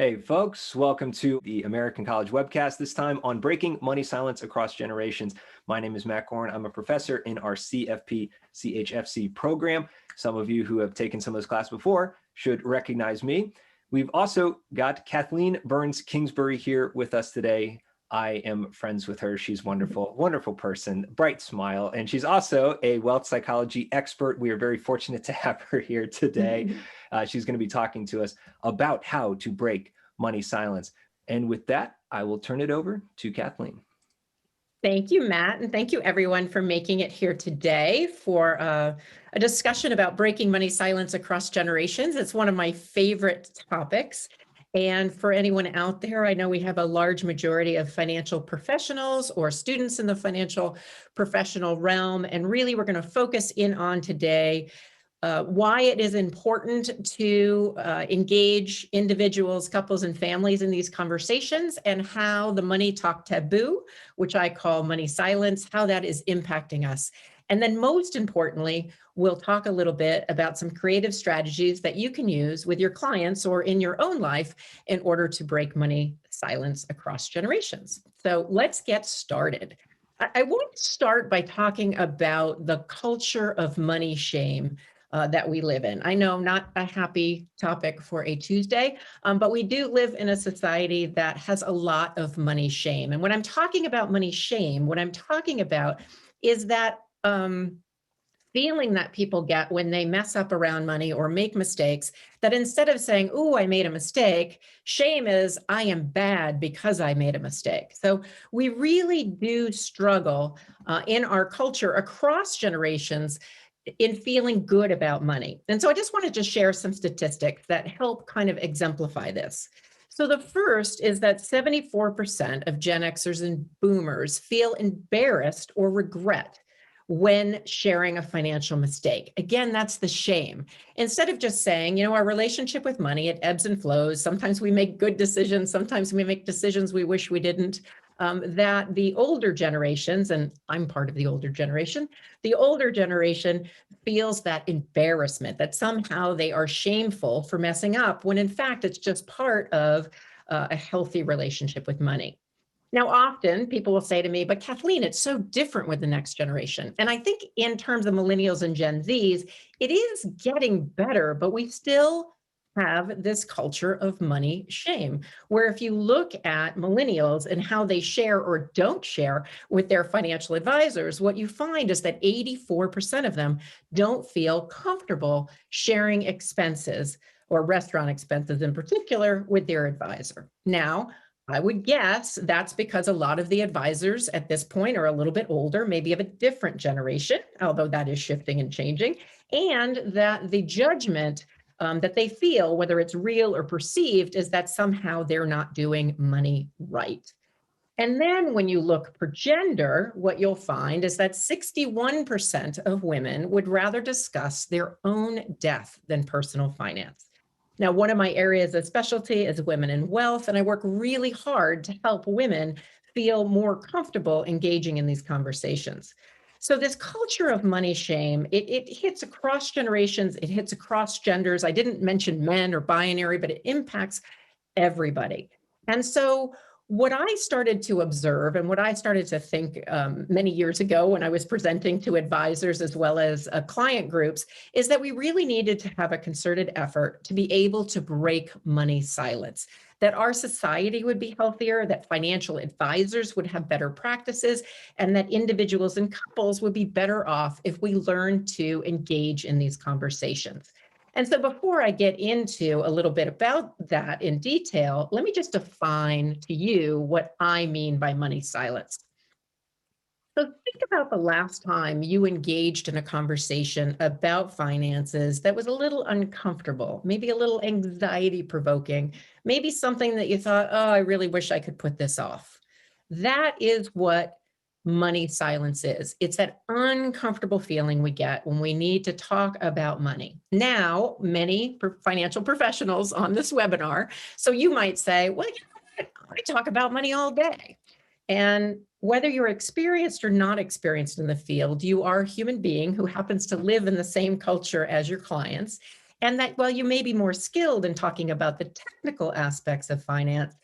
Hey folks, welcome to the American College Webcast, this time on Breaking Money Silence Across Generations. My name is Matt Goren. I'm a professor in our CFP CHFC program. Some of you who have taken some of this class before should recognize me. We've also got Kathleen Burns Kingsbury here with us today. I am friends with her. She's wonderful, wonderful person, bright smile, and she's also a wealth psychology expert. We are very fortunate to have her here today. She's going to be talking to us about how to break money silence. And with that, I will turn it over to Kathleen. Thank you, Matt, and thank you everyone for making it here today for a discussion about breaking money silence across generations. It's one of my favorite topics. And for anyone out there, I know we have a large majority of financial professionals or students in the financial professional realm. And really, we're going to focus in on today why it is important to engage individuals, couples, and families in these conversations, and how the money talk taboo, which I call money silence, how that is impacting us. And then most importantly, we'll talk a little bit about some creative strategies that you can use with your clients or in your own life in order to break money silence across generations. So let's get started. I want to start by talking about the culture of money shame that we live in. I know, not a happy topic for a Tuesday, but we do live in a society that has a lot of money shame. And when I'm talking about money shame, what I'm talking about is that feeling that people get when they mess up around money or make mistakes, that instead of saying, "Oh, I made a mistake," shame is, "I am bad because I made a mistake." So we really do struggle in our culture across generations in feeling good about money. And so I just wanted to share some statistics that help kind of exemplify this. So the first is that 74% of Gen Xers and Boomers feel embarrassed or regret when sharing a financial mistake. Again, that's the shame. Instead of just saying, our relationship with money, it ebbs and flows. Sometimes we make good decisions. Sometimes we make decisions we wish we didn't. That the older generations, and I'm part of the older generation feels that embarrassment, that somehow they are shameful for messing up, when in fact, it's just part of a healthy relationship with money. Now, often people will say to me, "But Kathleen, it's so different with the next generation." And I think in terms of millennials and Gen Zs, it is getting better, but we still have this culture of money shame, where if you look at millennials and how they share or don't share with their financial advisors, what you find is that 84% of them don't feel comfortable sharing expenses, or restaurant expenses in particular, with their advisor. Now, I would guess that's because a lot of the advisors at this point are a little bit older, maybe of a different generation, although that is shifting and changing, and that the judgment that they feel, whether it's real or perceived, is that somehow they're not doing money right. And then when you look per gender, what you'll find is that 61% of women would rather discuss their own death than personal finance. Now, one of my areas of specialty is women in wealth, and I work really hard to help women feel more comfortable engaging in these conversations. So this culture of money shame, it hits across generations, it hits across genders. I didn't mention men or binary, but it impacts everybody. And so what I started to observe and what I started to think many years ago when I was presenting to advisors as well as client groups is that we really needed to have a concerted effort to be able to break money silence, that our society would be healthier, that financial advisors would have better practices, and that individuals and couples would be better off if we learn to engage in these conversations. And so before I get into a little bit about that in detail, let me just define to you what I mean by money silence. So think about the last time you engaged in a conversation about finances that was a little uncomfortable, maybe a little anxiety provoking, maybe something that you thought, "Oh, I really wish I could put this off." That is what money silence is. It's that uncomfortable feeling we get when we need to talk about money. Now, many financial professionals on this webinar, so you might say, "Well, I talk about money all day." And whether you're experienced or not experienced in the field, you are a human being who happens to live in the same culture as your clients. And that while you may be more skilled in talking about the technical aspects of finance,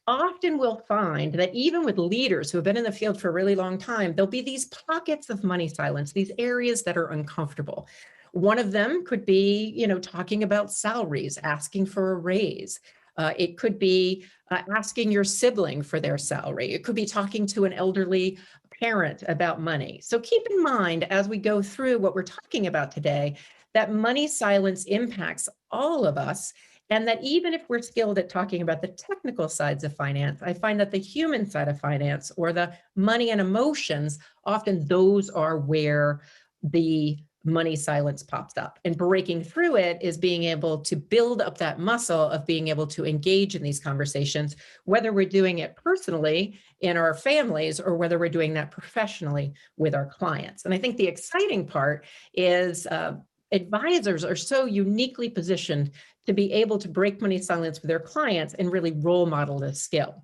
often we'll find that even with leaders who have been in the field for a really long time, there'll be these pockets of money silence, these areas that are uncomfortable. One of them could be, talking about salaries, asking for a raise. It could be asking your sibling for their salary. It could be talking to an elderly parent about money. So keep in mind, as we go through what we're talking about today, that money silence impacts all of us. And that even if we're skilled at talking about the technical sides of finance, I find that the human side of finance, or the money and emotions, often those are where the money silence pops up. And breaking through it is being able to build up that muscle of being able to engage in these conversations, whether we're doing it personally in our families or whether we're doing that professionally with our clients. And I think the exciting part is advisors are so uniquely positioned to be able to break money silence with their clients and really role model this skill.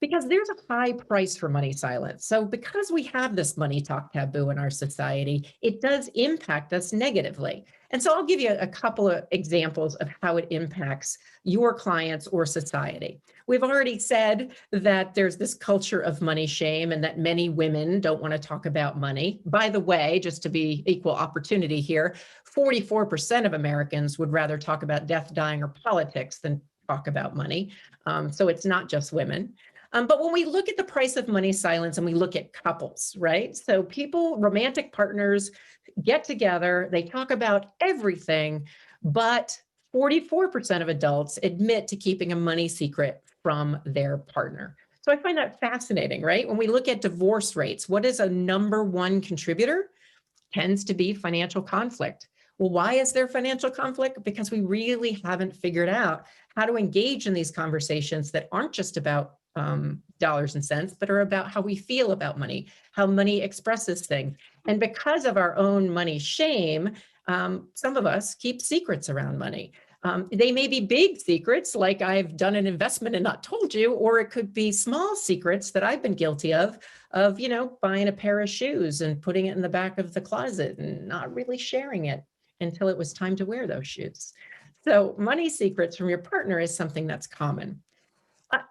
Because there's a high price for money silence. So because we have this money talk taboo in our society, it does impact us negatively. And so I'll give you a couple of examples of how it impacts your clients or society. We've already said that there's this culture of money shame and that many women don't want to talk about money. By the way, just to be equal opportunity here, 44% of Americans would rather talk about death, dying, or politics than talk about money. So it's not just women. But when we look at the price of money silence and we look at couples, right? So people, romantic partners get together, they talk about everything, but 44% of adults admit to keeping a money secret from their partner. So I find that fascinating, right? When we look at divorce rates, what is a number one contributor? Tends to be financial conflict. Well, why is there financial conflict? Because we really haven't figured out how to engage in these conversations that aren't just about dollars and cents, but are about how we feel about money, how money expresses things. And because of our own money shame, some of us keep secrets around money. They may be big secrets, like I've done an investment and not told you, or it could be small secrets that I've been guilty of, buying a pair of shoes and putting it in the back of the closet and not really sharing it until it was time to wear those shoes. So money secrets from your partner is something that's common.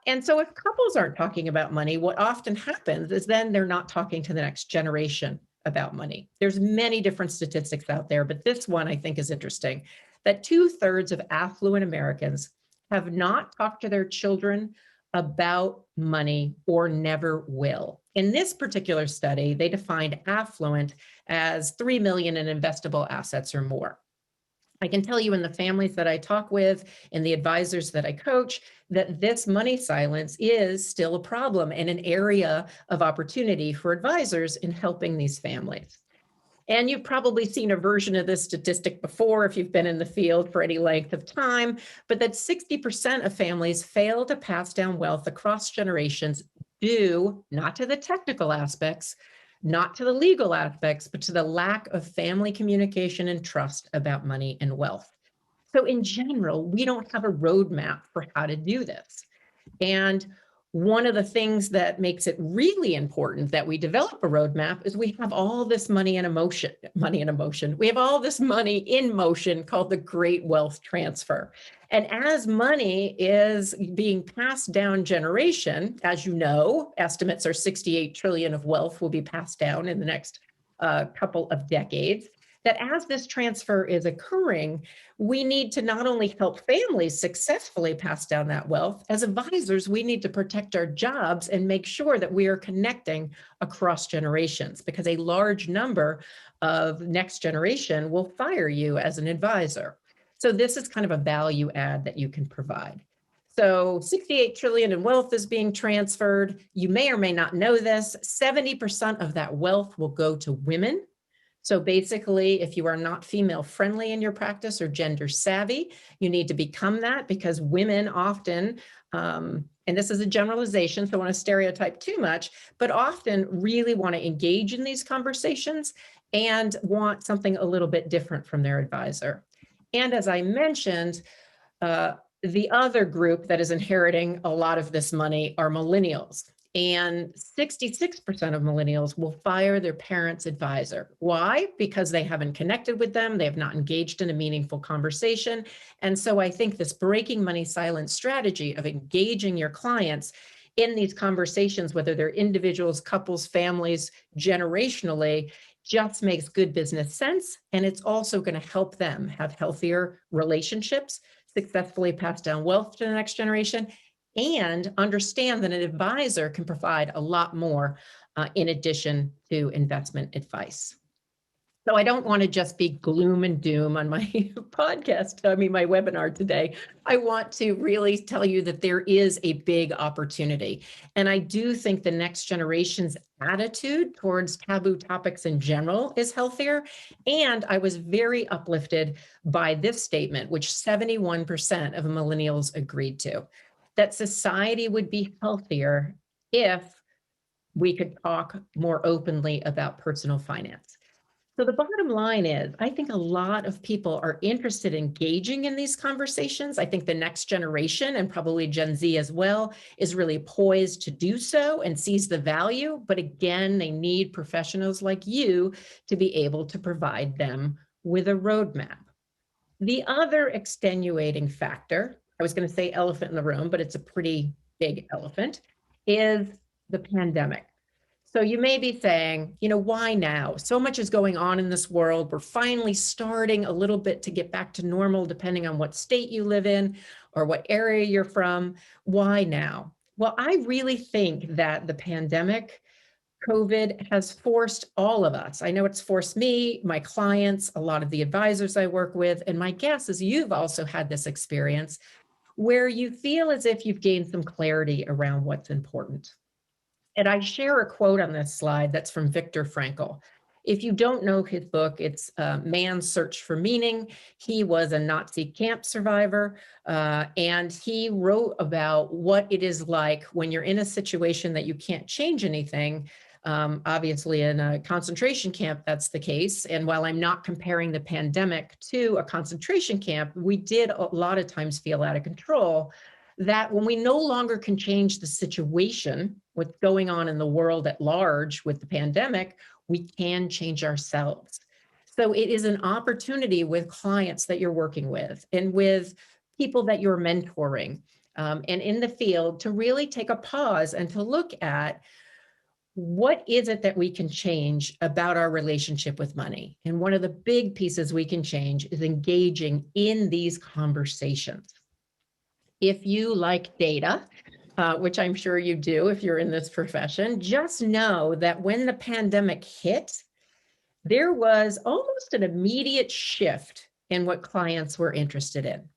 And so if couples aren't talking about money, what often happens is then they're not talking to the next generation about money. There's many different statistics out there, but this one I think is interesting, that 2/3 of affluent Americans have not talked to their children about money or never will. In this particular study, they defined affluent as 3 million in investable assets or more. I can tell you in the families that I talk with and the advisors that I coach that this money silence is still a problem and an area of opportunity for advisors in helping these families. And you've probably seen a version of this statistic before if you've been in the field for any length of time, but that 60% of families fail to pass down wealth across generations due not to the technical aspects, not to the legal aspects, but to the lack of family communication and trust about money and wealth. So in general, we don't have a roadmap for how to do this. And one of the things that makes it really important that we develop a roadmap is we have all this money and emotion. We have all this money in motion called the great wealth transfer. And as money is being passed down generation, as you know, estimates are 68 trillion of wealth will be passed down in the next couple of decades. That as this transfer is occurring, we need to not only help families successfully pass down that wealth, as advisors, we need to protect our jobs and make sure that we are connecting across generations, because a large number of next generation will fire you as an advisor. So this is kind of a value add that you can provide. So 68 trillion in wealth is being transferred. You may or may not know this, 70% of that wealth will go to women. So basically, if you are not female friendly in your practice or gender savvy, you need to become that, because women often, and this is a generalization, so I don't want to stereotype too much, but often really want to engage in these conversations and want something a little bit different from their advisor. And as I mentioned, the other group that is inheriting a lot of this money are millennials. And 66% of millennials will fire their parents' advisor. Why? Because they haven't connected with them. They have not engaged in a meaningful conversation. And so I think this breaking money silence strategy of engaging your clients in these conversations, whether they're individuals, couples, families, generationally, just makes good business sense. And it's also going to help them have healthier relationships, successfully pass down wealth to the next generation, and understand that an advisor can provide a lot more in addition to investment advice. So I don't want to just be gloom and doom on my my webinar today. I want to really tell you that there is a big opportunity. And I do think the next generation's attitude towards taboo topics in general is healthier. And I was very uplifted by this statement, which 71% of millennials agreed to, that society would be healthier if we could talk more openly about personal finance. So the bottom line is, I think a lot of people are interested in engaging in these conversations. I think the next generation, and probably Gen Z as well, is really poised to do so and sees the value. But again, they need professionals like you to be able to provide them with a roadmap. The other extenuating factor, I was going to say elephant in the room, but it's a pretty big elephant, is the pandemic. So you may be saying, why now? So much is going on in this world. We're finally starting a little bit to get back to normal, depending on what state you live in or what area you're from. Why now? Well, I really think that the pandemic, COVID, has forced all of us. I know it's forced me, my clients, a lot of the advisors I work with, and my guess is you've also had this experience where you feel as if you've gained some clarity around what's important. And I share a quote on this slide that's from Viktor Frankl. If you don't know his book, it's Man's Search for Meaning. He was a Nazi camp survivor, and he wrote about what it is like when you're in a situation that you can't change anything. Obviously, in a concentration camp, that's the case. And while I'm not comparing the pandemic to a concentration camp, we did a lot of times feel out of control. That when we no longer can change the situation, what's going on in the world at large with the pandemic, we can change ourselves. So it is an opportunity with clients that you're working with and with people that you're mentoring and in the field to really take a pause and to look at what is it that we can change about our relationship with money. And one of the big pieces we can change is engaging in these conversations. If you like data, which I'm sure you do if you're in this profession, just know that when the pandemic hit, there was almost an immediate shift in what clients were interested in.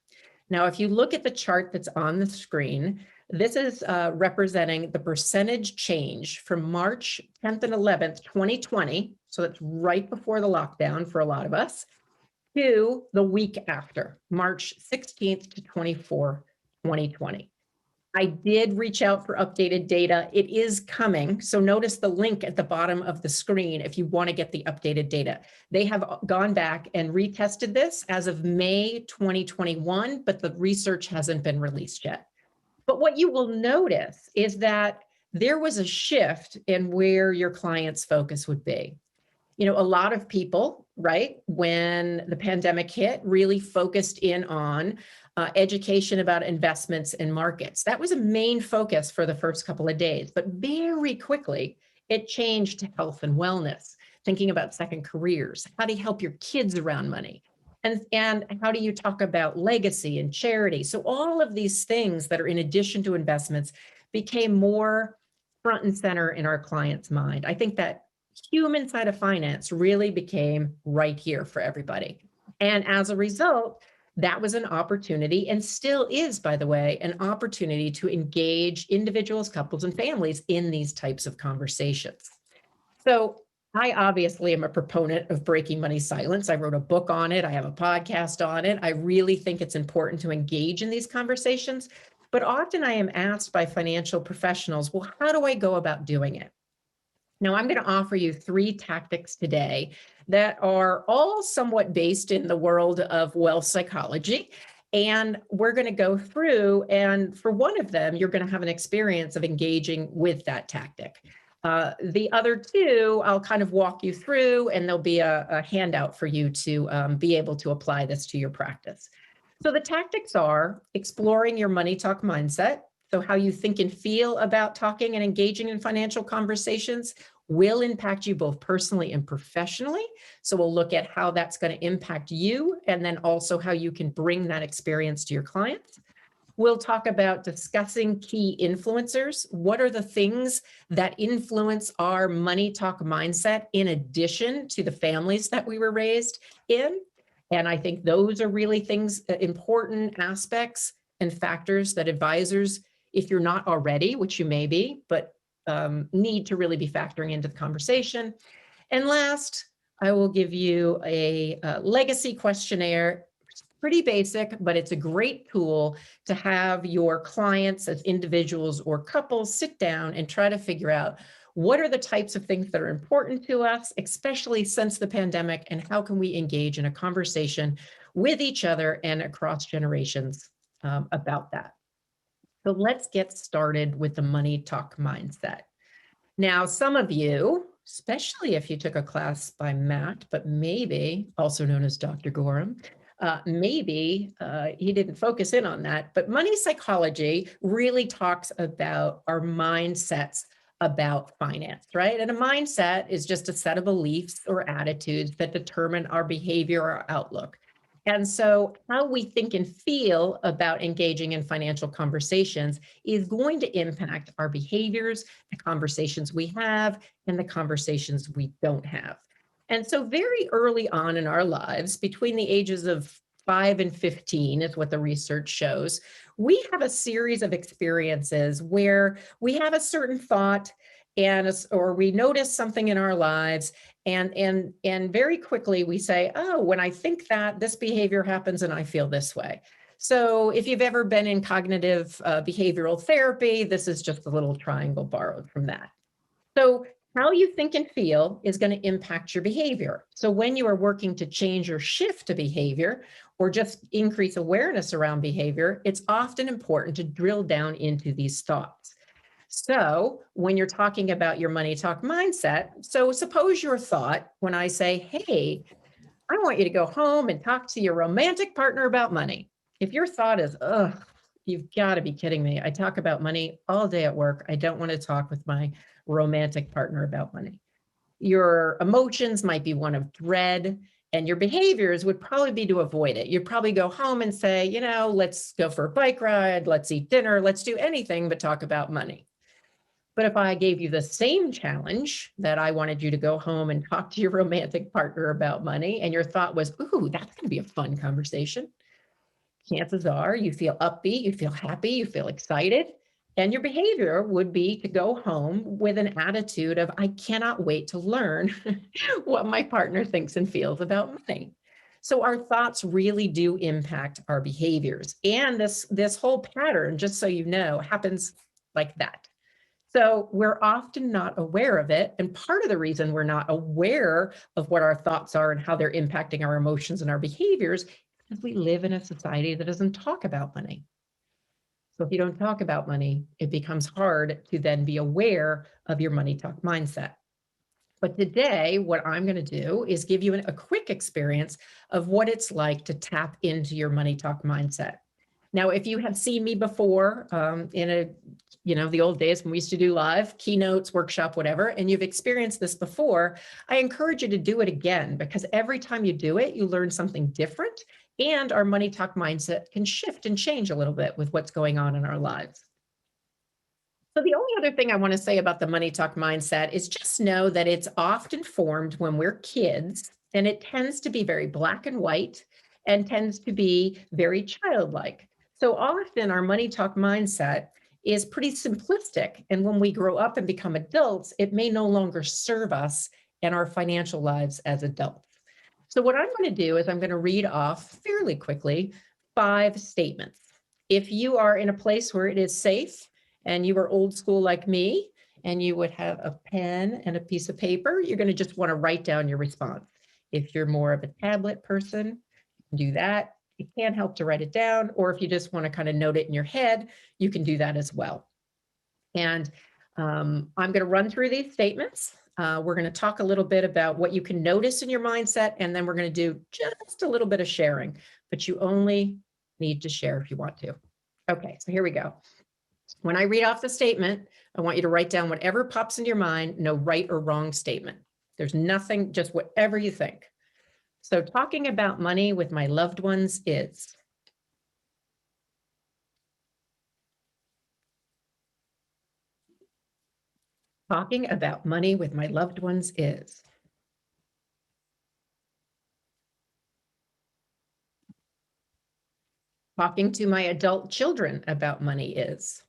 Now, if you look at the chart that's on the screen, this is representing the percentage change from March 10th and 11th, 2020, so that's right before the lockdown for a lot of us, to the week after, March 16th to 24th. 2020. I did reach out for updated data. It is coming. So notice the link at the bottom of the screen if you want to get the updated data. They have gone back and retested this as of May 2021, but the research hasn't been released yet. But what you will notice is that there was a shift in where your client's focus would be. A lot of people, right, when the pandemic hit, really focused in on education about investments and markets. That was a main focus for the first couple of days, but very quickly it changed to health and wellness, thinking about second careers. How do you help your kids around money? And how do you talk about legacy and charity? So all of these things that are in addition to investments became more front and center in our client's mind. I think that human side of finance really became right here for everybody. And as a result, that was an opportunity, and still is, by the way, an opportunity to engage individuals, couples, and families in these types of conversations. So I obviously am a proponent of breaking money silence. I wrote a book on it. I have a podcast on it. I really think it's important to engage in these conversations. But often I am asked by financial professionals, well, how do I go about doing it? Now, I'm going to offer you 3 tactics today that are all somewhat based in the world of wealth psychology. And we're going to go through, and for one of them, you're going to have an experience of engaging with that tactic. The other two, I'll kind of walk you through, and there'll be a handout for you to be able to apply this to your practice. So the tactics are exploring your money talk mindset. So how you think and feel about talking and engaging in financial conversations will impact you both personally and professionally. So we'll look at how that's going to impact you, and then also how you can bring that experience to your clients. We'll talk about discussing key influencers. What are the things that influence our money talk mindset in addition to the families that we were raised in? And I think those are really things, important aspects and factors that advisors, if you're not already, which you may be, but need to really be factoring into the conversation. And last, I will give you a legacy questionnaire. It's pretty basic, but it's a great tool to have your clients as individuals or couples sit down and try to figure out what are the types of things that are important to us, especially since the pandemic, and how can we engage in a conversation with each other and across generations about that. So let's get started with the money talk mindset. Now, some of you, especially if you took a class by Matt, but maybe also known as Dr. Goren, maybe he didn't focus in on that, but money psychology really talks about our mindsets about finance, right? And a mindset is just a set of beliefs or attitudes that determine our behavior or outlook. And so how we think and feel about engaging in financial conversations is going to impact our behaviors, the conversations we have, and the conversations we don't have. And so very early on in our lives, between the ages of 5 and 15 is what the research shows, we have a series of experiences where we have a certain thought or we notice something in our lives, and very quickly we say, oh, when I think that, this behavior happens and I feel this way. So if you've ever been in cognitive behavioral therapy, this is just a little triangle borrowed from that. So how you think and feel is going to impact your behavior. So when you are working to change or shift a behavior or just increase awareness around behavior, it's often important to drill down into these thoughts. So when you're talking about your money talk mindset, so suppose your thought when I say, hey, I want you to go home and talk to your romantic partner about money. If your thought is, ugh, you've got to be kidding me. I talk about money all day at work. I don't want to talk with my romantic partner about money. Your emotions might be one of dread, and your behaviors would probably be to avoid it. You'd probably go home and say, let's go for a bike ride, let's eat dinner, let's do anything but talk about money. But if I gave you the same challenge that I wanted you to go home and talk to your romantic partner about money, and your thought was, ooh, that's going to be a fun conversation, chances are you feel upbeat, you feel happy, you feel excited, and your behavior would be to go home with an attitude of, I cannot wait to learn what my partner thinks and feels about money. So our thoughts really do impact our behaviors. And this whole pattern, just so you know, happens like that. So we're often not aware of it. And part of the reason we're not aware of what our thoughts are and how they're impacting our emotions and our behaviors is because we live in a society that doesn't talk about money. So if you don't talk about money, it becomes hard to then be aware of your money talk mindset. But today, what I'm going to do is give you a quick experience of what it's like to tap into your money talk mindset. Now, if you have seen me before in the old days when we used to do live keynotes, workshop, whatever, and you've experienced this before, I encourage you to do it again, because every time you do it, you learn something different, and our money talk mindset can shift and change a little bit with what's going on in our lives. So the only other thing I want to say about the money talk mindset is just know that it's often formed when we're kids, and it tends to be very black and white and tends to be very childlike. So often our money talk mindset is pretty simplistic. And when we grow up and become adults, it may no longer serve us in our financial lives as adults. So what I'm going to do is I'm going to read off fairly quickly 5 statements. If you are in a place where it is safe and you are old school like me, and you would have a pen and a piece of paper, you're going to just want to write down your response. If you're more of a tablet person, do that. It can help to write it down, or if you just want to kind of note it in your head, you can do that as well. And I'm going to run through these statements. We're going to talk a little bit about what you can notice in your mindset, and then we're going to do just a little bit of sharing, but you only need to share if you want to. Okay, so here we go. When I read off the statement, I want you to write down whatever pops into your mind, no right or wrong statement. There's nothing, just whatever you think. So talking about money with my loved ones is. Talking about money with my loved ones is. Talking to my adult children about money is.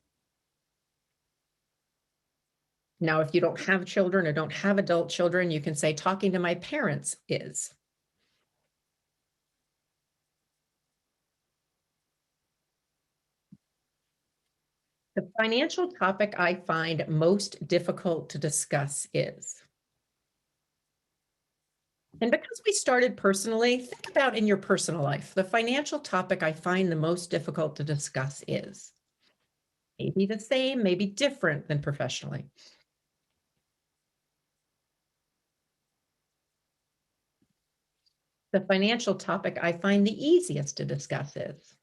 Now, if you don't have children or don't have adult children, you can say talking to my parents is. The financial topic I find most difficult to discuss is. And because we started personally, think about in your personal life, the financial topic I find the most difficult to discuss is. Maybe the same, maybe different than professionally. The financial topic I find the easiest to discuss is.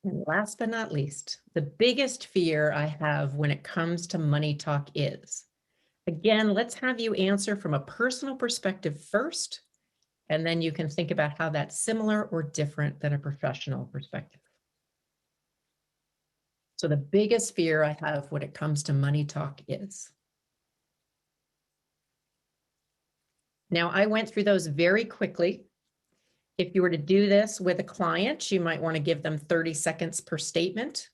And last but not least, the biggest fear I have when it comes to money talk is. Again, let's have you answer from a personal perspective first, and then you can think about how that's similar or different than a professional perspective. So the biggest fear I have when it comes to money talk is. Now, I went through those very quickly. If you were to do this with a client, you might want to give them 30 seconds per statement.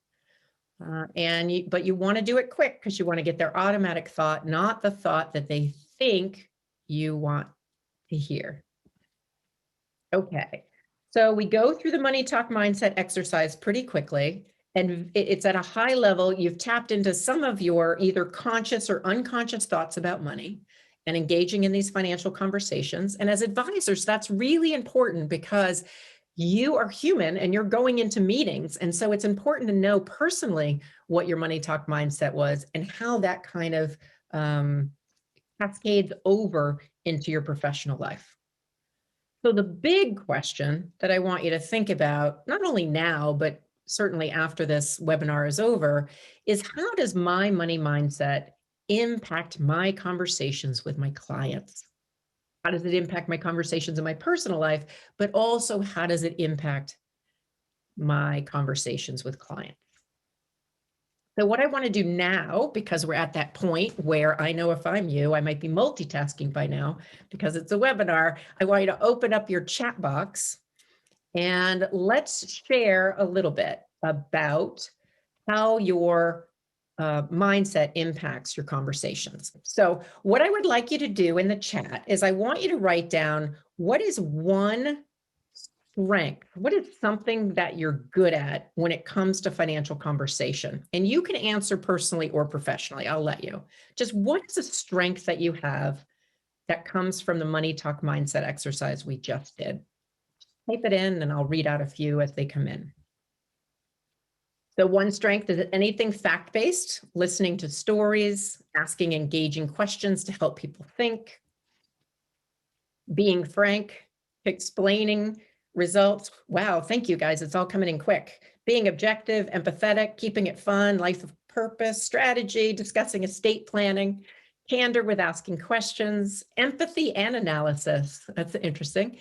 But you want to do it quick because you want to get their automatic thought, not the thought that they think you want to hear. Okay, so we go through the money talk mindset exercise pretty quickly, and it's at a high level. You've tapped into some of your either conscious or unconscious thoughts about money and engaging in these financial conversations. And as advisors, that's really important because you are human and you're going into meetings. And so it's important to know personally what your money talk mindset was and how that kind of cascades over into your professional life. So the big question that I want you to think about, not only now, but certainly after this webinar is over, is how does my money mindset impact my conversations with my clients? How does it impact my conversations in my personal life, but also how does it impact my conversations with clients? So what I want to do now, because we're at that point where I know if I'm you, I might be multitasking by now because it's a webinar, I want you to open up your chat box and let's share a little bit about how your mindset impacts your conversations. So what I would like you to do in the chat is I want you to write down what is one strength, what is something that you're good at when it comes to financial conversation? And you can answer personally or professionally, I'll let you. Just what is a strength that you have that comes from the money talk mindset exercise we just did? Type it in and I'll read out a few as they come in. So one strength is anything fact-based, listening to stories, asking engaging questions to help people think, being frank, explaining results. Wow, thank you guys, it's all coming in quick. Being objective, empathetic, keeping it fun, life of purpose, strategy, discussing estate planning, candor with asking questions, empathy and analysis. That's interesting.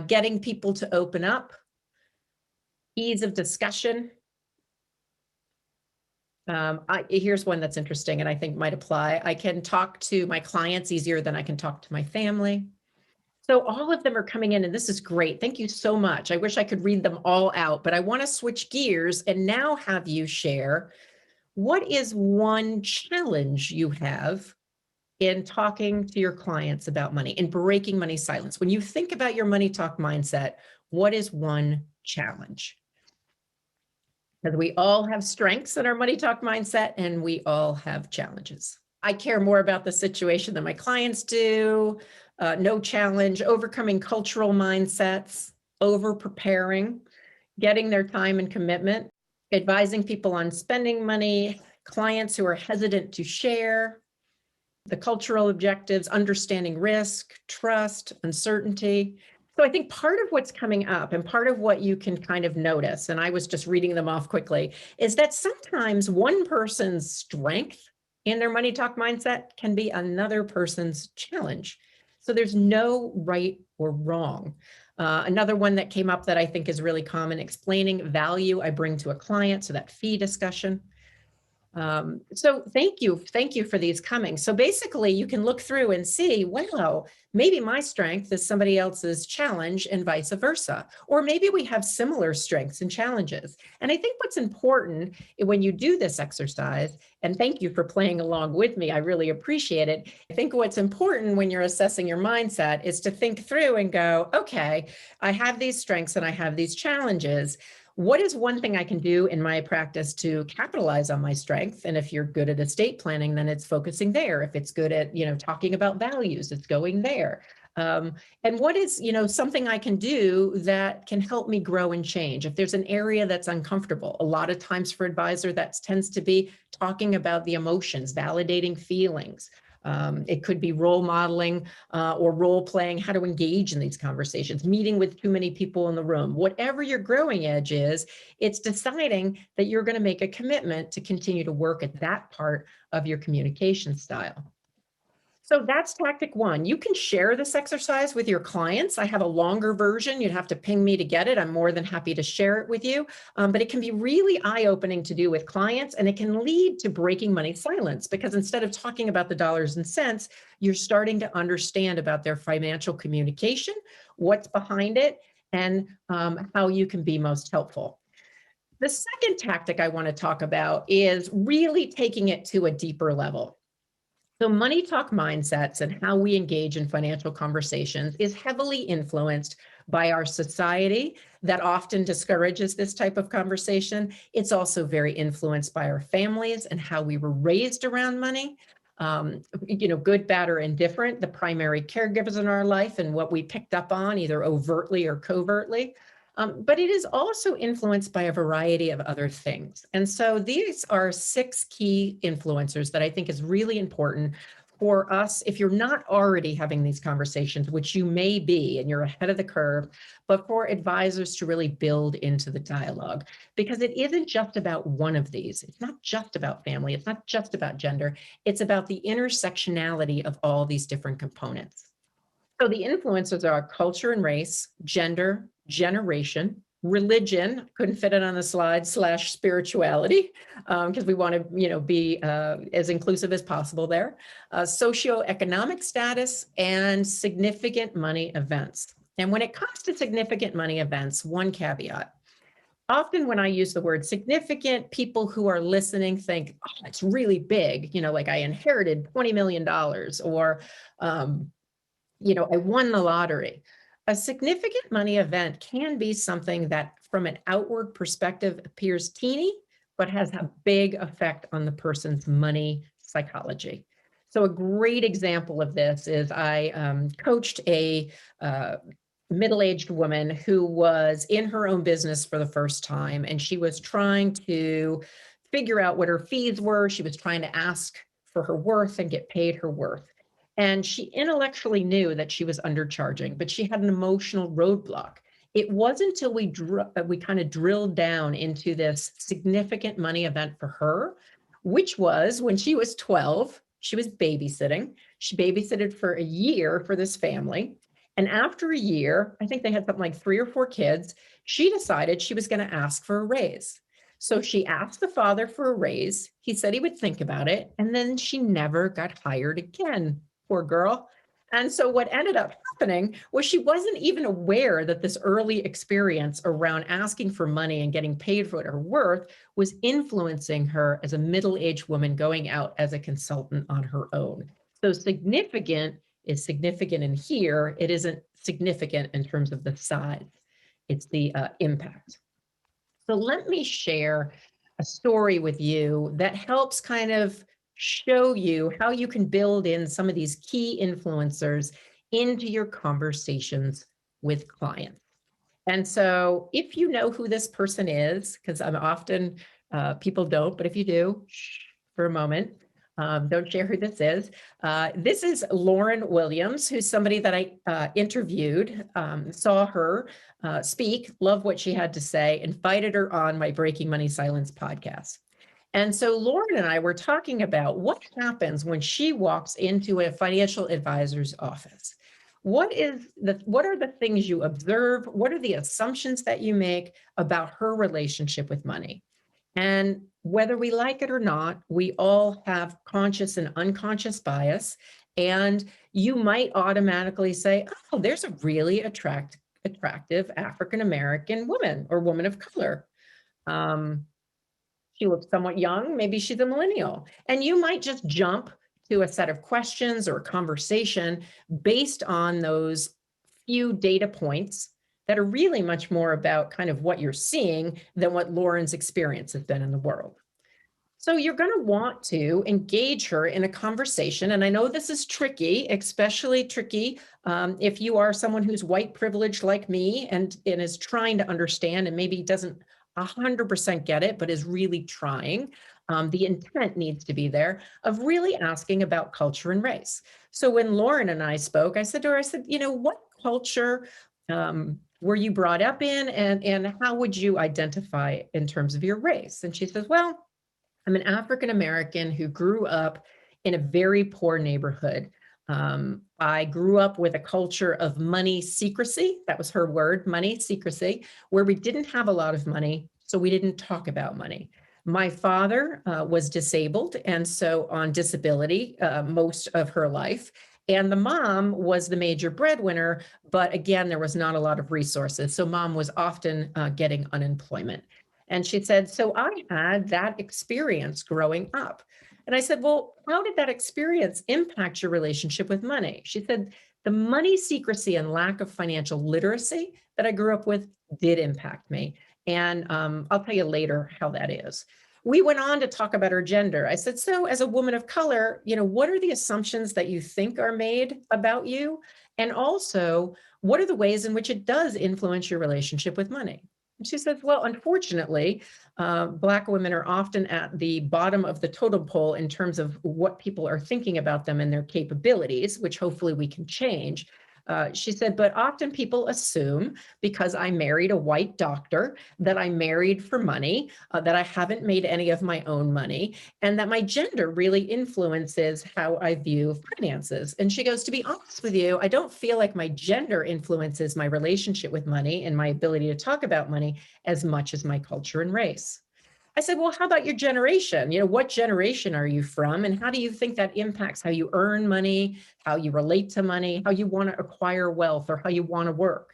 Getting people to open up, ease of discussion. Here's one that's interesting and I think might apply. I can talk to my clients easier than I can talk to my family. So all of them are coming in and this is great. Thank you so much. I wish I could read them all out, but I want to switch gears and now have you share what is one challenge you have in talking to your clients about money, in breaking money silence. When you think about your money talk mindset, what is one challenge? because we all have strengths in our money talk mindset and we all have challenges. I care more about the situation than my clients do. No challenge, overcoming cultural mindsets, over preparing, getting their time and commitment, advising people on spending money, clients who are hesitant to share, the cultural objectives, understanding risk, trust, uncertainty. So I think part of what's coming up and part of what you can kind of notice, and I was just reading them off quickly, is that sometimes one person's strength in their money talk mindset can be another person's challenge. So there's no right or wrong. Another one that came up that I think is really common, explaining value I bring to a client. So that fee discussion. So thank you for these coming. So basically you can look through and see, wow, maybe my strength is somebody else's challenge and vice versa. Or maybe we have similar strengths and challenges. And I think what's important when you do this exercise, and thank you for playing along with me, I really appreciate it. I think what's important when you're assessing your mindset is to think through and go, okay, I have these strengths and I have these challenges. What is one thing I can do in my practice to capitalize on my strength? And if you're good at estate planning, then it's focusing there. If it's good at, talking about values, it's going there. And what is, something I can do that can help me grow and change? If there's an area that's uncomfortable, a lot of times for advisor, that tends to be talking about the emotions, validating feelings. It could be role modeling or role playing, how to engage in these conversations, meeting with too many people in the room. Whatever your growing edge is, it's deciding that you're going to make a commitment to continue to work at that part of your communication style. So that's tactic one. You can share this exercise with your clients. I have a longer version. You'd have to ping me to get it. I'm more than happy to share it with you. But it can be really eye-opening to do with clients, and it can lead to breaking money silence, because instead of talking about the dollars and cents, you're starting to understand about their financial communication, what's behind it, and how you can be most helpful. The second tactic I want to talk about is really taking it to a deeper level. So money talk mindsets and how we engage in financial conversations is heavily influenced by our society that often discourages this type of conversation. It's also very influenced by our families and how we were raised around money. Good, bad, or indifferent, the primary caregivers in our life and what we picked up on either overtly or covertly. But it is also influenced by a variety of other things. And so these are 6 key influencers that I think is really important for us, if you're not already having these conversations, which you may be, and you're ahead of the curve, but for advisors to really build into the dialogue, because it isn't just about one of these. It's not just about family. It's not just about gender. It's about the intersectionality of all these different components. So the influencers are culture and race, gender, generation, religion, couldn't fit it on the slide, / spirituality, because we want to, be as inclusive as possible there, socioeconomic status, and significant money events. And when it comes to significant money events, one caveat. Often when I use the word significant, people who are listening think, oh, it's really big, like I inherited $20 million or, I won the lottery. A significant money event can be something that from an outward perspective appears teeny, but has a big effect on the person's money psychology. So a great example of this is I coached a middle-aged woman who was in her own business for the first time, and she was trying to figure out what her fees were. She was trying to ask for her worth and get paid her worth. And she intellectually knew that she was undercharging, but she had an emotional roadblock. It wasn't until we kind of drilled down into this significant money event for her, which was when she was 12, she was babysitting. She babysitted for a year for this family. And after a year, I think they had something like 3 or 4 kids, she decided she was going to ask for a raise. So she asked the father for a raise. He said he would think about it. And then she never got hired again. Poor girl. And so what ended up happening was she wasn't even aware that this early experience around asking for money and getting paid for what her worth was influencing her as a middle-aged woman going out as a consultant on her own. So significant is significant in here. It isn't significant in terms of the size. It's the impact. So let me share a story with you that helps kind of show you how you can build in some of these key influencers into your conversations with clients. And so if you know who this person is, because I'm often, people don't, but if you do, shh, for a moment, don't share who this is. This is Lauren Williams, who's somebody that I interviewed, saw her speak, loved what she had to say, invited her on my Breaking Money Silence podcast. And so Lauren and I were talking about what happens when she walks into a financial advisor's office. What are the things you observe? What are the assumptions that you make about her relationship with money? And whether we like it or not, we all have conscious and unconscious bias. And you might automatically say, oh, there's a really attractive African-American woman or woman of color. She looks somewhat young, maybe she's a millennial. And you might just jump to a set of questions or a conversation based on those few data points that are really much more about kind of what you're seeing than what Lauren's experience has been in the world. So you're going to want to engage her in a conversation. And I know this is tricky, especially tricky if you are someone who's white privileged like me and is trying to understand and maybe doesn't 100% get it, but is really trying. The intent needs to be there of really asking about culture and race. So when Lauren and I spoke, I said to her, what culture were you brought up in, and how would you identify in terms of your race? And she says, well, I'm an African-American who grew up in a very poor neighborhood. I grew up with a culture of money secrecy. That was her word, money secrecy, where we didn't have a lot of money, so we didn't talk about money. My father was disabled, and so on disability most of her life. And the mom was the major breadwinner, but again, there was not a lot of resources. So mom was often getting unemployment. And she said, so I had that experience growing up. And I said, well, how did that experience impact your relationship with money? She said, the money secrecy and lack of financial literacy that I grew up with did impact me. And I'll tell you later how that is. We went on to talk about her gender. I said, so as a woman of color, what are the assumptions that you think are made about you? And also, what are the ways in which it does influence your relationship with money? And she says, well, unfortunately, Black women are often at the bottom of the totem pole in terms of what people are thinking about them and their capabilities, which hopefully we can change. She said, but often people assume because I married a white doctor that I married for money, that I haven't made any of my own money, and that my gender really influences how I view finances. And she goes, to be honest with you, I don't feel like my gender influences my relationship with money and my ability to talk about money as much as my culture and race. I said, well, how about your generation? What generation are you from? And how do you think that impacts how you earn money, how you relate to money, how you want to acquire wealth, or how you want to work?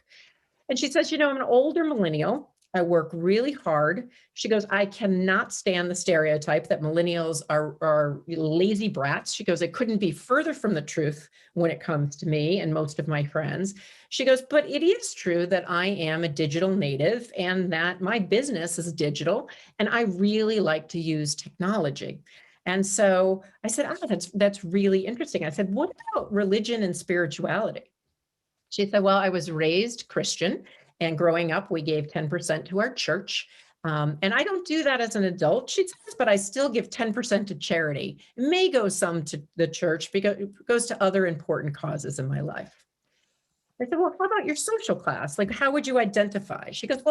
And she says, I'm an older millennial. I work really hard. She goes, I cannot stand the stereotype that millennials are lazy brats. She goes, it couldn't be further from the truth when it comes to me and most of my friends. She goes, but it is true that I am a digital native and that my business is digital, and I really like to use technology. And so I said, that's really interesting. I said, what about religion and spirituality? She said, well, I was raised Christian, and growing up, we gave 10% to our church. And I don't do that as an adult, she says, but I still give 10% to charity. It may go some to the church because it goes to other important causes in my life. I said, well, how about your social class? Like, how would you identify? She goes,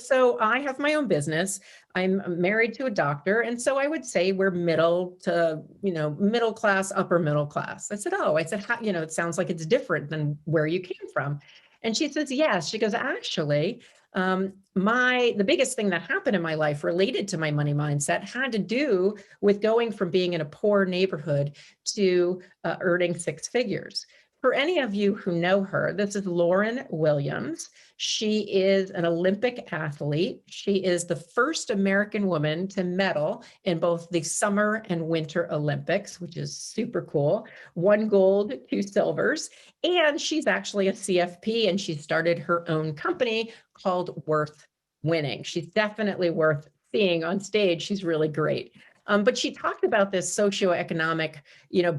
so I have my own business. I'm married to a doctor. And so I would say we're middle to, middle class, upper middle class. I said, it sounds like it's different than where you came from. And she says, yes. She goes, actually, the biggest thing that happened in my life related to my money mindset had to do with going from being in a poor neighborhood to earning six figures. For any of you who know her, this is Lauren Williams. She is an Olympic athlete. She is the first American woman to medal in both the Summer and Winter Olympics, which is super cool. 1 gold, 2 silvers. And she's actually a CFP, and she started her own company called Worth winning. She's definitely worth seeing on stage. She's really great. But she talked about this socioeconomic,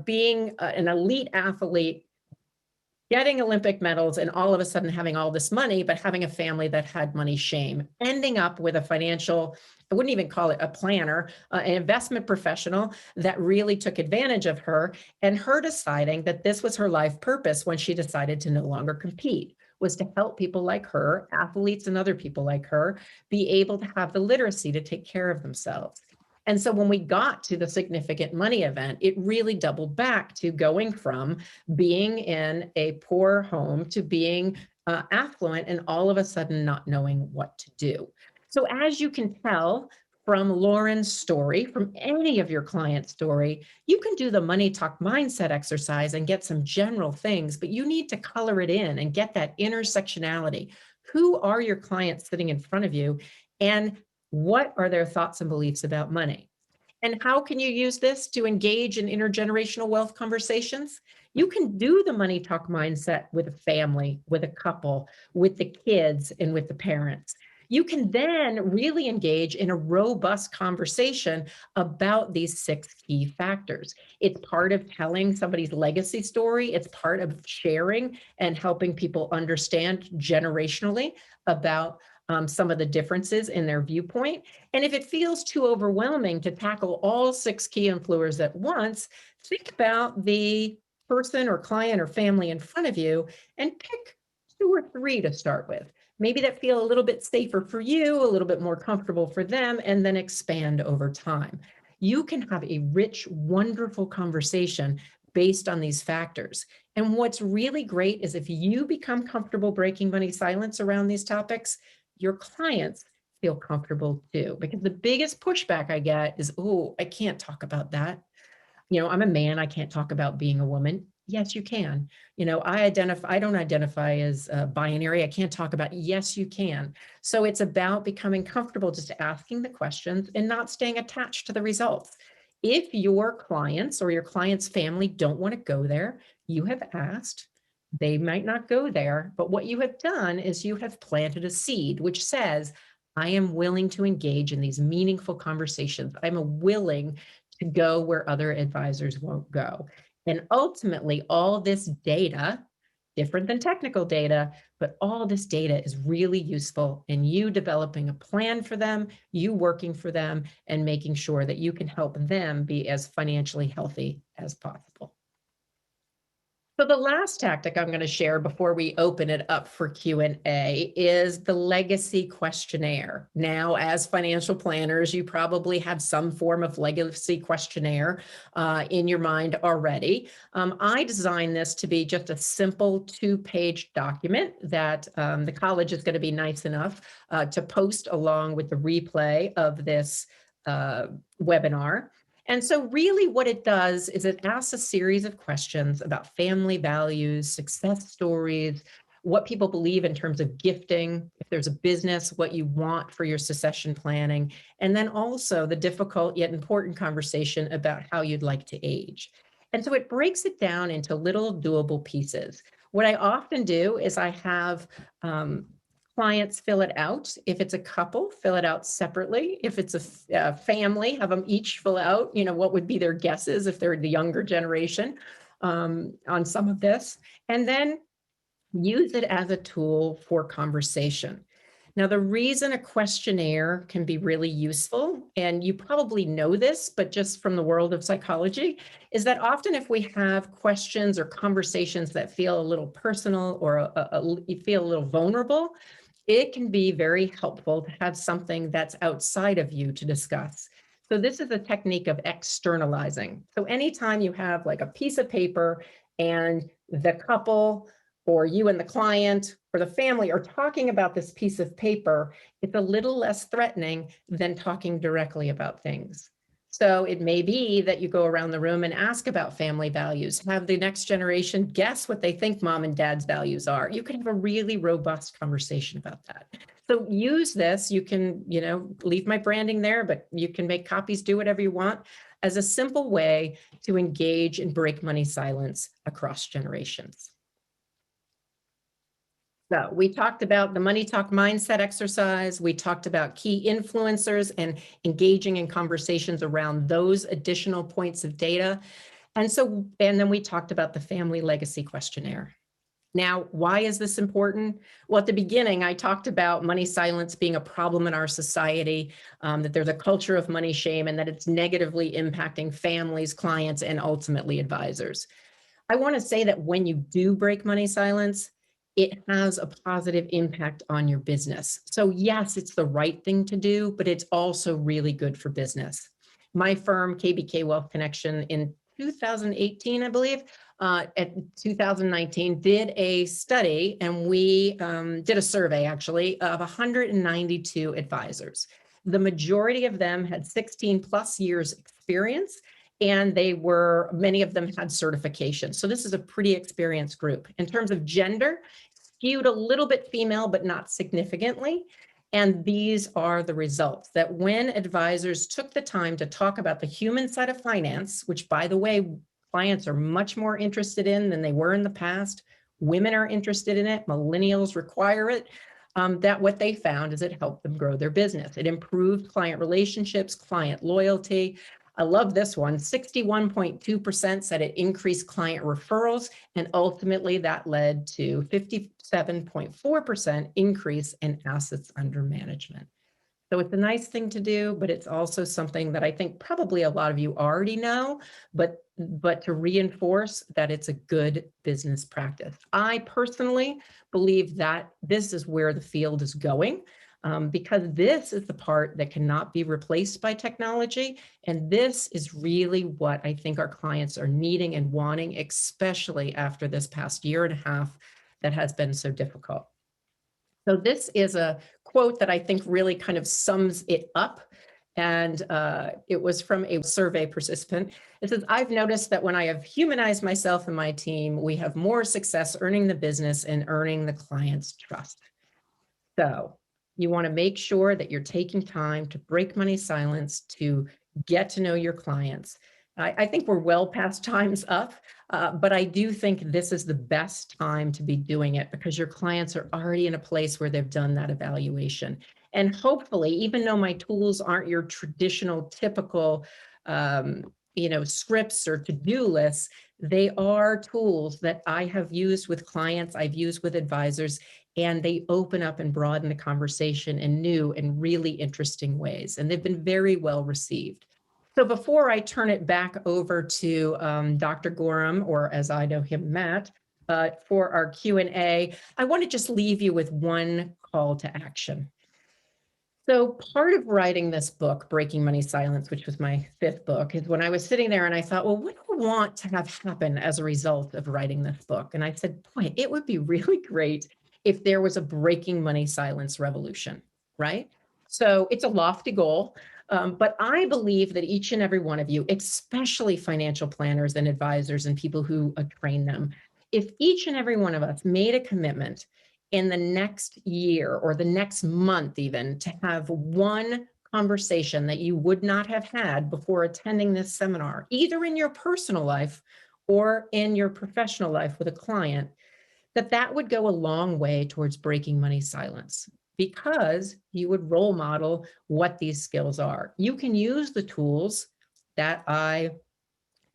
being an elite athlete, getting Olympic medals, and all of a sudden having all this money, but having a family that had money shame, ending up with a financial, I wouldn't even call it a planner, an investment professional that really took advantage of her, and her deciding that this was her life purpose when she decided to no longer compete, was to help people like her, athletes and other people like her, be able to have the literacy to take care of themselves. And so when we got to the significant money event, it really doubled back to going from being in a poor home to being affluent, and all of a sudden not knowing what to do. So as you can tell from Lauren's story, from any of your client's story, you can do the money talk mindset exercise and get some general things, but you need to color it in and get that intersectionality. Who are your clients sitting in front of you, and what are their thoughts and beliefs about money? And how can you use this to engage in intergenerational wealth conversations? You can do the money talk mindset with a family, with a couple, with the kids, and with the parents. You can then really engage in a robust conversation about these 6 key factors. It's part of telling somebody's legacy story. It's part of sharing and helping people understand generationally about some of the differences in their viewpoint. And if it feels too overwhelming to tackle all 6 key influencers at once, think about the person or client or family in front of you and pick 2 or 3 to start with. Maybe that feel a little bit safer for you, a little bit more comfortable for them, and then expand over time. You can have a rich, wonderful conversation based on these factors. And what's really great is if you become comfortable breaking money silence around these topics, your clients feel comfortable too. Because the biggest pushback I get is, oh, I can't talk about that. I'm a man, I can't talk about being a woman. Yes, you can. I don't identify as binary. I can't talk about, yes, you can. So it's about becoming comfortable just asking the questions and not staying attached to the results. If your clients or your client's family don't want to go there, you have asked, they might not go there, but what you have done is you have planted a seed which says, I am willing to engage in these meaningful conversations. I'm willing to go where other advisors won't go. And ultimately, all this data, different than technical data, but all this data is really useful in you developing a plan for them, you working for them, and making sure that you can help them be as financially healthy as possible. So the last tactic I'm going to share before we open it up for Q&A is the legacy questionnaire. Now, as financial planners, you probably have some form of legacy questionnaire in your mind already. I designed this to be just a simple 2-page document that the college is going to be nice enough to post along with the replay of this webinar. And so really what it does is it asks a series of questions about family values, success stories, what people believe in terms of gifting, if there's a business, what you want for your succession planning, and then also the difficult yet important conversation about how you'd like to age. And so it breaks it down into little doable pieces. What I often do is I have clients fill it out. If it's a couple, fill it out separately. If it's a family, have them each fill out, what would be their guesses if they're the younger generation on some of this, and then use it as a tool for conversation. Now, the reason a questionnaire can be really useful, and you probably know this, but just from the world of psychology, is that often if we have questions or conversations that feel a little personal or you feel a little vulnerable, it can be very helpful to have something that's outside of you to discuss. So this is a technique of externalizing. So anytime you have like a piece of paper and the couple or you and the client or the family are talking about this piece of paper, it's a little less threatening than talking directly about things. So it may be that you go around the room and ask about family values, have the next generation guess what they think mom and dad's values are. You can have a really robust conversation about that. So use this. You can, leave my branding there, but you can make copies, do whatever you want, as a simple way to engage and break money silence across generations. So we talked about the Money Talk mindset exercise. We talked about key influencers and engaging in conversations around those additional points of data. And then we talked about the family legacy questionnaire. Now, why is this important? Well, at the beginning, I talked about money silence being a problem in our society, that there's a culture of money shame, and that it's negatively impacting families, clients, and ultimately advisors. I want to say that when you do break money silence, it has a positive impact on your business. So yes, it's the right thing to do, but it's also really good for business. My firm, KBK Wealth Connection, in 2018, I believe, at 2019, did a study, and we did a survey actually of 192 advisors. The majority of them had 16 plus years experience, and many of them had certification. So this is a pretty experienced group. In terms of gender, skewed a little bit female, but not significantly. And these are the results: that when advisors took the time to talk about the human side of finance, which, by the way, clients are much more interested in than they were in the past. Women are interested in it. Millennials require it. That what they found is it helped them grow their business. It improved client relationships, client loyalty. I love this one. 61.2% said it increased client referrals, and ultimately that led to 57.4% increase in assets under management. So it's a nice thing to do, but it's also something that I think probably a lot of you already know, but to reinforce that it's a good business practice. I personally believe that this is where the field is going, because this is the part that cannot be replaced by technology. And this is really what I think our clients are needing and wanting, especially after this past year and a half that has been so difficult. So this is a quote that I think really kind of sums it up. And it was from a survey participant. It says, "I've noticed that when I have humanized myself and my team, we have more success earning the business and earning the client's trust." So you want to make sure that you're taking time to break money silence, to get to know your clients. I think we're well past time's up, but I do think this is the best time to be doing it, because your clients are already in a place where they've done that evaluation. And hopefully, even though my tools aren't your traditional, typical, scripts or to-do lists, they are tools that I have used with clients, I've used with advisors, and they open up and broaden the conversation in new and really interesting ways. And they've been very well received. So before I turn it back over to Dr. Goren, or as I know him, Matt, for our Q&A, I want to just leave you with one call to action. So part of writing this book, Breaking Money Silence, which was my 5th book, is when I was sitting there and I thought, well, what do I want to have happen as a result of writing this book? And I said, boy, it would be really great if there was a breaking money silence revolution, right? So it's a lofty goal, but I believe that each and every one of you, especially financial planners and advisors and people who train them, if each and every one of us made a commitment in the next year or the next month even to have one conversation that you would not have had before attending this seminar, either in your personal life or in your professional life with a client, that would go a long way towards breaking money silence, because you would role model what these skills are. You can use the tools that I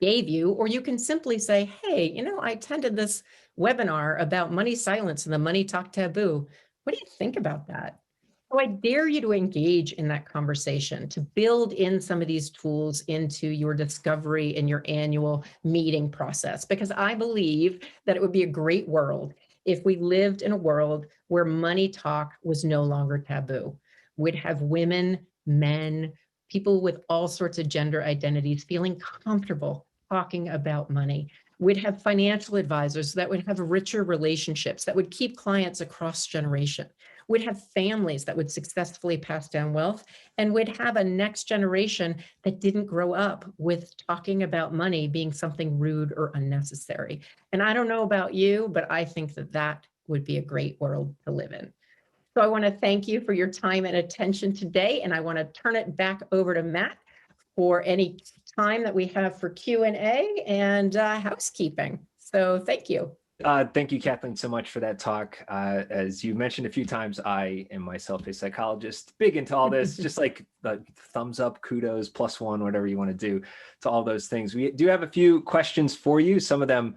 gave you, or you can simply say, hey, I attended this webinar about money silence and the money talk taboo. What do you think about that? So I dare you to engage in that conversation, to build in some of these tools into your discovery and your annual meeting process, because I believe that it would be a great world if we lived in a world where money talk was no longer taboo. We'd have women, men, people with all sorts of gender identities feeling comfortable talking about money. We'd have financial advisors that would have richer relationships, that would keep clients across generation. We'd have families that would successfully pass down wealth, and we'd have a next generation that didn't grow up with talking about money being something rude or unnecessary. And I don't know about you, but I think that would be a great world to live in. So I want to thank you for your time and attention today, and I want to turn it back over to Matt for any time that we have for Q&A and housekeeping. So thank you. Thank you, Kathleen, so much for that talk. As you mentioned a few times, I am myself a psychologist, big into all this, just like thumbs up, kudos, +1, whatever you want to do to all those things. We do have a few questions for you. Some of them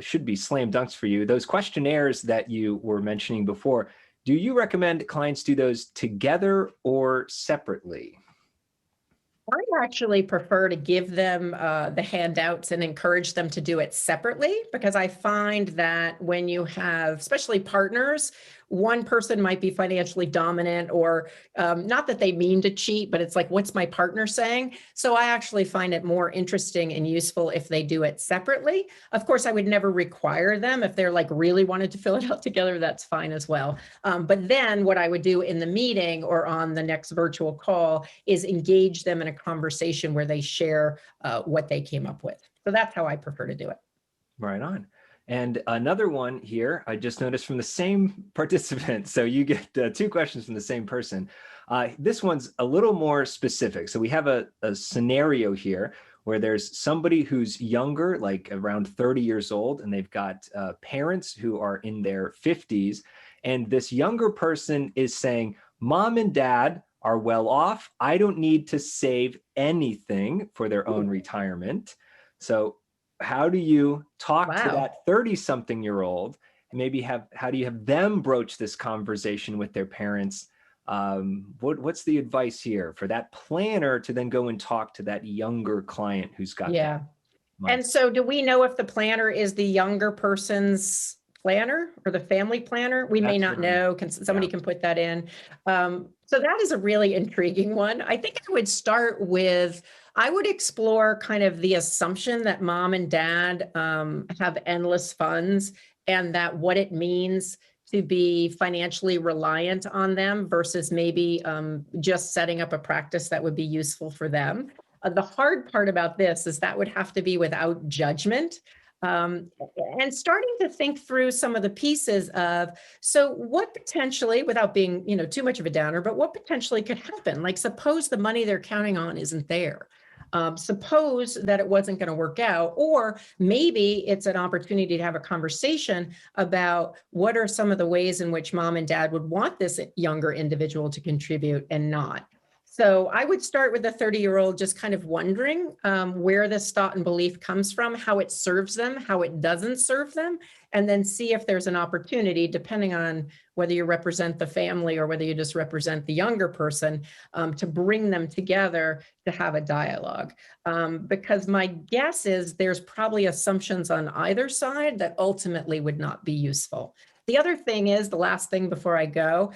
should be slam dunks for you. Those questionnaires that you were mentioning before, do you recommend clients do those together or separately? I actually prefer to give them the handouts and encourage them to do it separately, because I find that when you have, especially partners, one person might be financially dominant, or not that they mean to cheat, but it's like, what's my partner saying? So I actually find it more interesting and useful if they do it separately. Of course, I would never require them. If they're like really wanted to fill it out together, that's fine as well. But then what I would do in the meeting or on the next virtual call is engage them in a conversation where they share what they came up with. So that's how I prefer to do it. Right on. And another one here, I just noticed from the same participant. So you get two questions from the same person. This one's a little more specific. So we have a scenario here where there's somebody who's younger, like around 30 years old, and they've got parents who are in their 50s. And this younger person is saying, Mom and Dad are well off. I don't need to save anything for their own retirement. So how do you talk to that 30-something-year-old, and maybe how do you have them broach this conversation with their parents? What's the advice here for that planner to then go and talk to that younger client who's got that? And so do we know if the planner is the younger person's planner or the family planner? We may not know. Somebody can put that in. So that is a really intriguing one. I think I would start with, I would explore kind of the assumption that mom and dad have endless funds, and that what it means to be financially reliant on them versus maybe just setting up a practice that would be useful for them. The hard part about this is that would have to be without judgment. And starting to think through some of the pieces of, so what potentially, without being, too much of a downer, but what potentially could happen? Like, suppose the money they're counting on isn't there. Suppose that it wasn't going to work out, or maybe it's an opportunity to have a conversation about what are some of the ways in which mom and dad would want this younger individual to contribute and not. So I would start with the 30-year-old just kind of wondering where this thought and belief comes from, how it serves them, how it doesn't serve them, and then see if there's an opportunity, depending on whether you represent the family or whether you just represent the younger person, to bring them together to have a dialogue. Because my guess is there's probably assumptions on either side that ultimately would not be useful. The other thing is, the last thing before I go,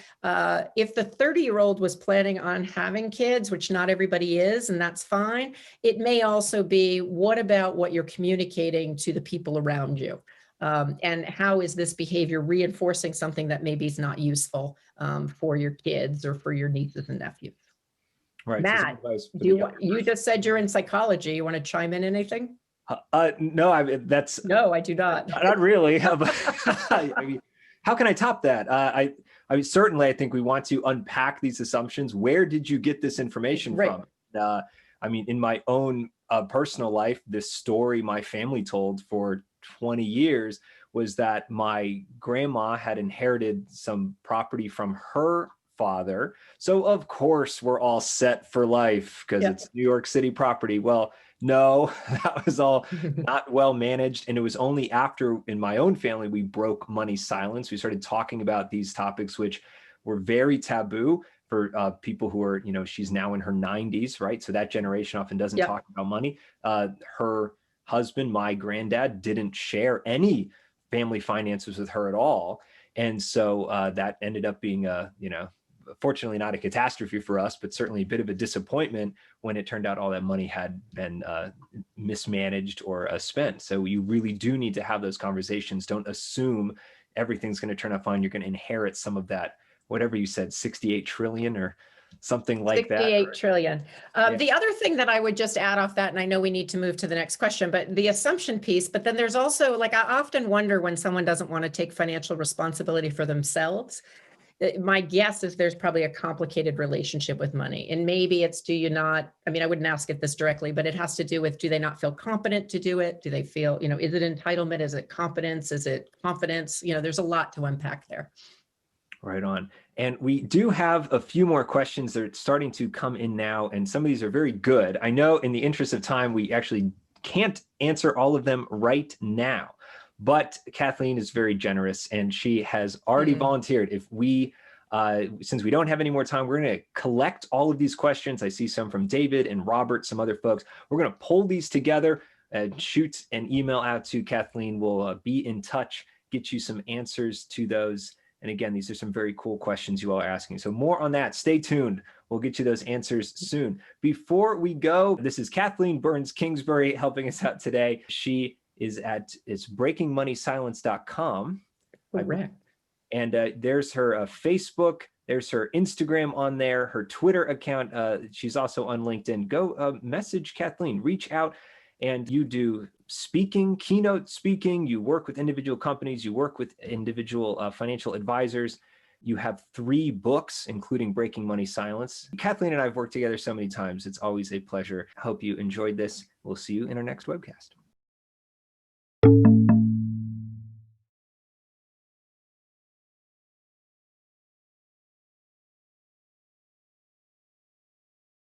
if the 30-year-old was planning on having kids, which not everybody is, and that's fine, it may also be, what about what you're communicating to the people around you? And how is this behavior reinforcing something that maybe is not useful for your kids or for your nieces and nephews? Right. Matt, you just said you're in psychology. You want to chime in anything? No, No, I do not. Not really. I mean, how can I top that? I mean, certainly, I think we want to unpack these assumptions. Where did you get this information from? I mean, in my own personal life, this story my family told for 20 years was that my grandma had inherited some property from her father. So of course we're all set for life because it's New York City property. Well, no, that was all not well managed. And it was only after, in my own family, we broke money silence. We started talking about these topics, which were very taboo for people who are, she's now in her 90s, right? So that generation often doesn't talk about money. Her husband, my granddad, didn't share any family finances with her at all. And so that ended up being fortunately not a catastrophe for us, but certainly a bit of a disappointment when it turned out all that money had been mismanaged or spent. So you really do need to have those conversations. Don't assume everything's going to turn out fine. You're going to inherit some of that, whatever you said, 68 trillion or something like 68 trillion. The other thing that I would just add off that, and I know we need to move to the next question, but the assumption piece, but then there's also, like, I often wonder when someone doesn't want to take financial responsibility for themselves. My guess is there's probably a complicated relationship with money. And maybe it's, do you not, I mean, I wouldn't ask it this directly, but it has to do with, do they not feel competent to do it? Do they feel, is it entitlement? Is it competence? Is it confidence? There's a lot to unpack there. Right on. And we do have a few more questions that are starting to come in now, and some of these are very good. I know in the interest of time, we actually can't answer all of them right now, but Kathleen is very generous and she has already volunteered. If we, since we don't have any more time, we're going to collect all of these questions. I see some from David and Robert, some other folks. We're going to pull these together and shoot an email out to Kathleen. We'll be in touch, get you some answers to those. And again, these are some very cool questions you all are asking. So more on that. Stay tuned. We'll get you those answers soon. Before we go, this is Kathleen Burns Kingsbury helping us out today. She is it's breakingmoneysilence.com. Correct. And there's her Facebook. There's her Instagram on there, her Twitter account. She's also on LinkedIn. Go message Kathleen, reach out. And you do speaking, keynote speaking, you work with individual companies, you work with individual financial advisors. You have 3 books, including Breaking Money Silence. Kathleen and I have worked together so many times. It's always a pleasure. I hope you enjoyed this. We'll see you in our next webcast.